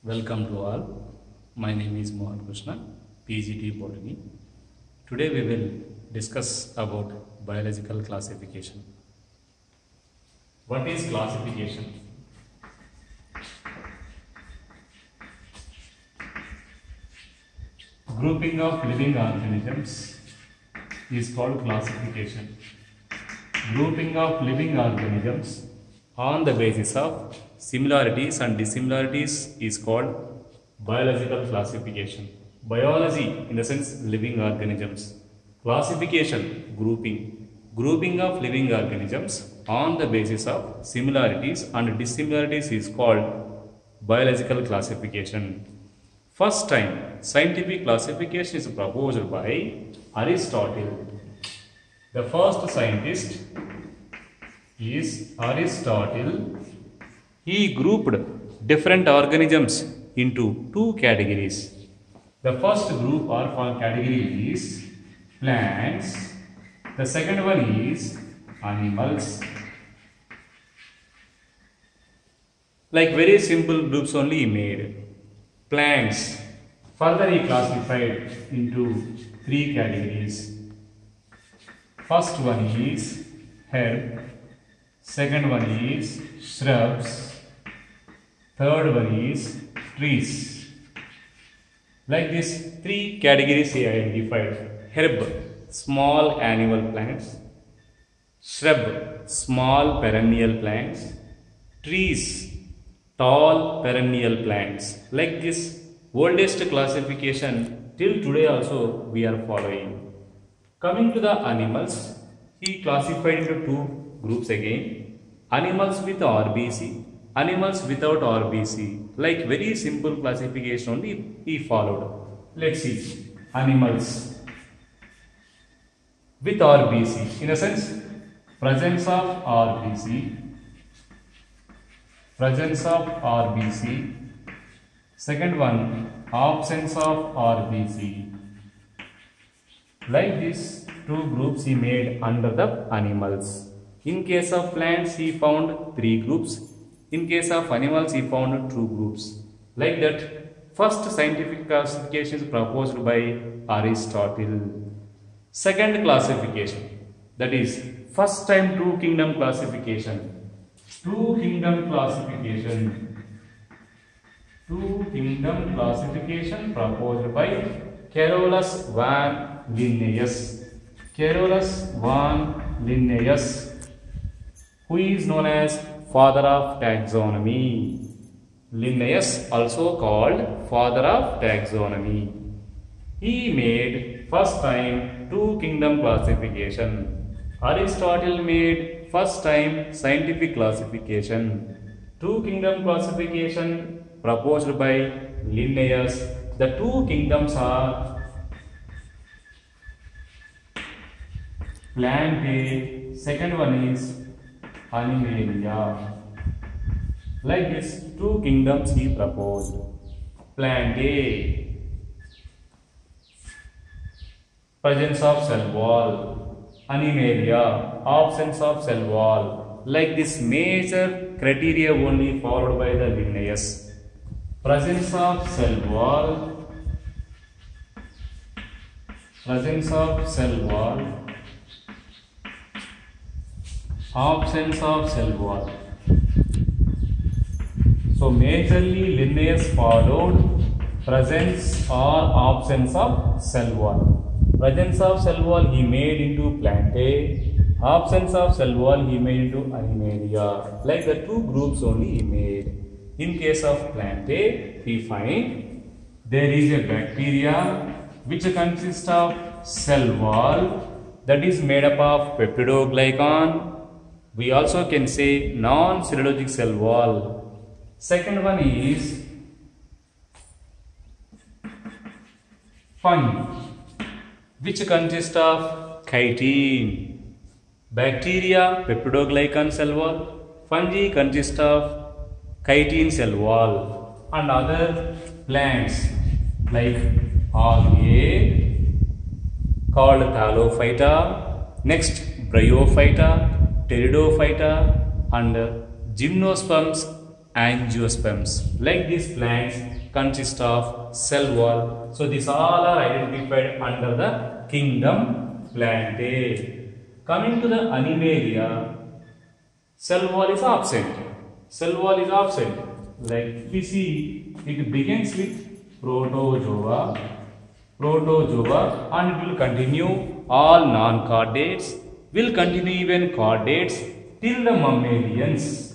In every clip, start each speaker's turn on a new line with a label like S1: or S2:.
S1: Welcome to all. My name is Mohan Krishna, PGT Botany. Today we will discuss about biological classification. What is classification? Grouping of living organisms is called classification. Grouping of living organisms on the basis of similarities and dissimilarities is called biological classification. Biology in the sense living organisms. Classification, grouping of living organisms on the basis of similarities and dissimilarities is called biological classification. First time scientific classification is proposed by Aristotle. The first scientist is Aristotle. He grouped different organisms into two categories. The first group or category is plants. The second one is animals. Like very simple groups only he made. Plants. Further he classified into three categories. First one is herb. Second one is shrubs. Third one is trees. Like this, three categories he identified. Herb, small annual plants. Shrub, small perennial plants. Trees, tall perennial plants. Like this, oldest classification till today also we are following. Coming to the animals, he classified into two groups again. Animals with RBC, animals without RBC. Like very simple classification only he followed. Let's see. Animals with RBC. In a sense, presence of RBC. Presence of RBC. Second one, absence of RBC. Like this, two groups he made under the animals. In case of plants, he found three groups. In case of animals, he found two groups. Like that, first scientific classification is proposed by Aristotle. Second classification, that is first time two kingdom classification. Two kingdom classification. Two kingdom classification proposed by Carolus van Linnaeus. Carolus van Linnaeus, who is known as father of taxonomy. Linnaeus, also called father of taxonomy. He made first time two kingdom classification. Aristotle made first time scientific classification. Two kingdom classification proposed by Linnaeus. The two kingdoms are Plantae, second one is Animalia. Like this, two kingdoms he proposed. Plantae, presence of cell wall. Animalia, absence of cell wall. Like this, major criteria only followed by the Linnaeus. Presence of cell wall. Presence of cell wall. Absence of cell wall. So majorly Linnaeus followed presence or absence of cell wall. Presence of cell wall he made into Plantae. Absence of cell wall he made into Animalia. Like the two groups only he made. In case of Plantae, we find there is a bacteria which consists of cell wall that is made up of peptidoglycan. We also can say non-cellulosic cell wall. Second one is fungi, which consists of chitin. Bacteria, peptidoglycan cell wall. Fungi consist of chitin cell wall. And other plants like algae called Thallophyta. Next, Bryophyta, Pteridophyta and gymnosperms angiosperms. Like these plants consist of cell wall. So these all are identified under the kingdom Plantae. Coming to the Animalia, cell wall is absent. Cell wall is absent. Like we see, it begins with protozoa, and it will continue all non-chordates, will continue even chordates till the mammalians.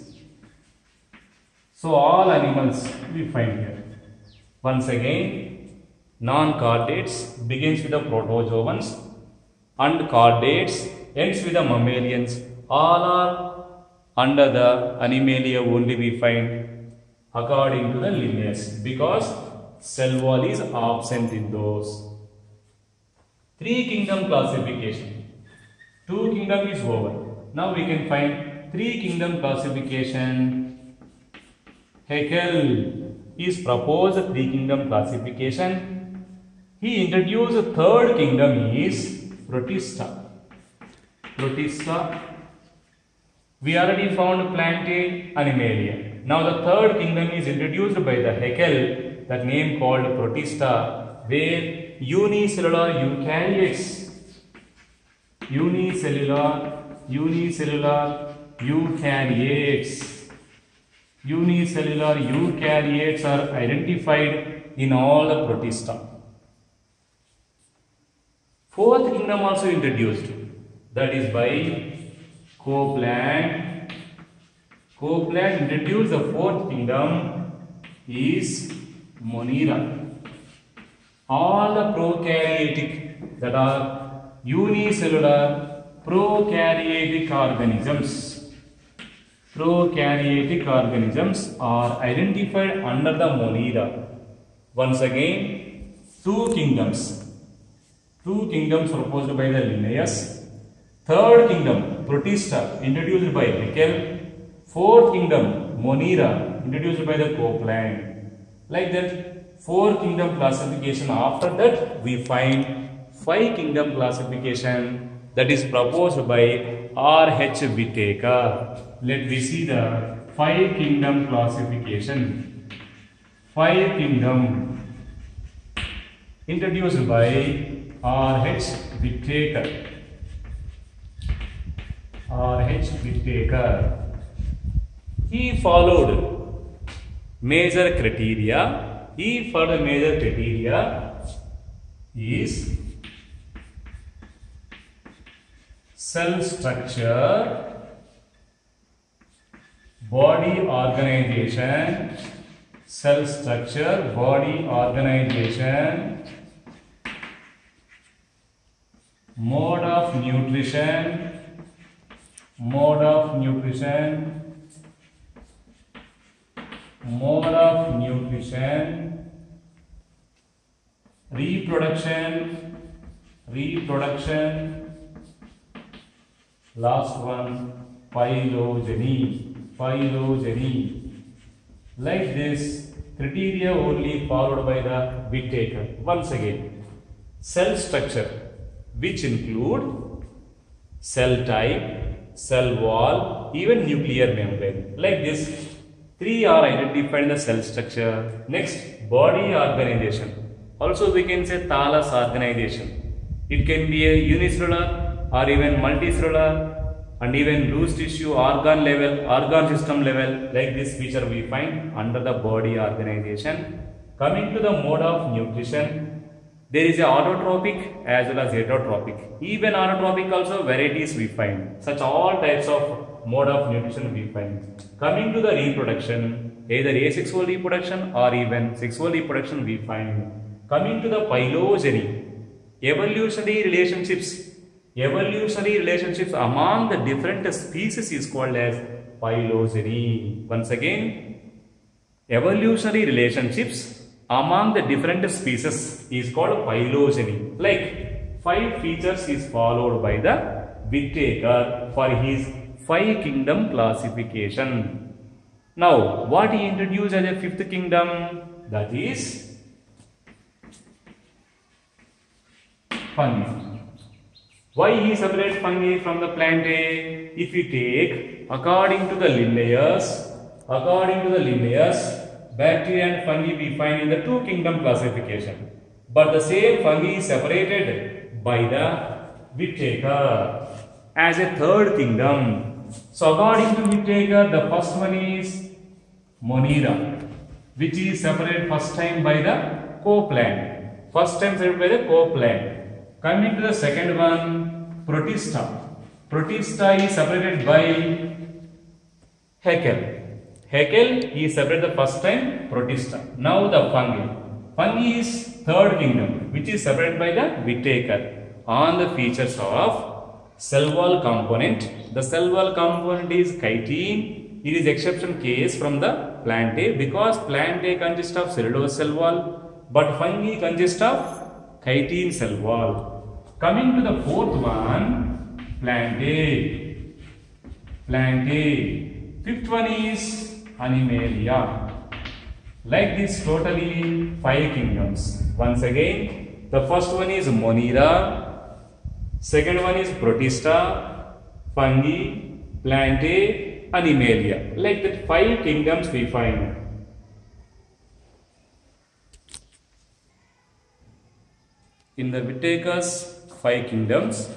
S1: So all animals we find here. Once again, non-chordates begins with the protozoans and chordates ends with the mammalians. All are under the Animalia only we find according to the Linnaeus, because cell wall is absent in those. 3 kingdom classification. 2 kingdom is over. Now we can find 3 kingdom classification. Haeckel is proposed 3 kingdom classification. He introduced a 3rd kingdom is Protista. Protista. We already found Plantae, Animalia. Now the 3rd kingdom is introduced by the Haeckel, that name called Protista, where unicellular eukaryotes, unicellular eukaryotes are identified in all the Protista. 4th kingdom also introduced, that is by Copeland. Copeland introduced the 4th kingdom is Monera. All the prokaryotic, that are unicellular prokaryotic organisms are identified under the Monera. Once again, 2 kingdoms proposed by the Linnaeus. 3rd kingdom, Protista, introduced by Haeckel. 4th kingdom, Monera, introduced by the Copeland. Like that, 4 kingdom classification. After that, we find 5 kingdom classification, that is proposed by R.H. Whittaker. Let me see the 5 kingdom classification. 5 kingdom introduced by R.H. Whittaker. R.H. Whittaker. He followed major criteria. He followed major criteria is cell structure, body organization, cell structure, body organization, mode of nutrition, reproduction, last one, phylogeny. Like this, criteria only followed by the Whittaker. Once again, cell structure, which include cell type, cell wall, even nuclear membrane. Like this, 3 are identified in the cell structure. Next, body organization. Also we can say thallus organization. It can be a unicellular or even multicellular, and even loose tissue, organ level, organ system level. Like this feature we find under the body organization. Coming to the mode of nutrition, there is a autotrophic as well as heterotrophic. Even autotrophic also varieties we find. Such all types of mode of nutrition we find. Coming to the reproduction, either asexual reproduction or even sexual reproduction we find. Coming to the phylogeny, evolutionary relationships among the different species is called as phylogeny. Once again, evolutionary relationships among the different species is called phylogeny. Like 5 features is followed by the Whittaker for his 5 kingdom classification. Now, what he introduced as a 5th kingdom, that is fungi. Why he separates fungi from the Plantae? If we take according to the Linnaeus, According to the Linnaeus, bacteria and fungi we find in the two kingdom classification. But the same fungi is separated by the Whittaker as a third kingdom. So according to Whittaker, the first one is Monera, which is separated first time by the Copeland. First time separated by the Copeland. Coming to the second one, Protista. Protista is separated by Haeckel. Haeckel is separated the first time, Protista. Now the fungi. Fungi is third kingdom, which is separated by the Whittaker. On the features of cell wall component, the cell wall component is chitin. It is exception case from the Plantae because Plantae consists of cellulose cell wall, but fungi consist of chitin cell wall. Coming to the fourth one, Plantae. Plantae. Fifth one is Animalia. Like this, totally 5 kingdoms. Once again, the first one is Monera. Second one is Protista, fungi, Plantae, Animalia. Like that 5 kingdoms we find. In the Whittaker's 5 kingdoms,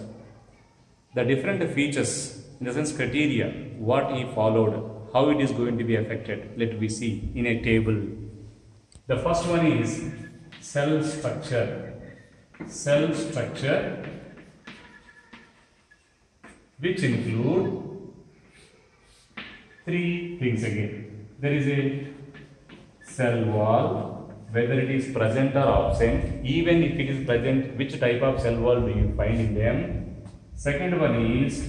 S1: the different features, in the sense criteria, what he followed, how it is going to be affected, let we see in a table. The first one is cell structure. Cell structure, which include 3 things again. There is a cell wall, whether it is present or absent. Even if it is present, which type of cell wall do you find in them? Second one is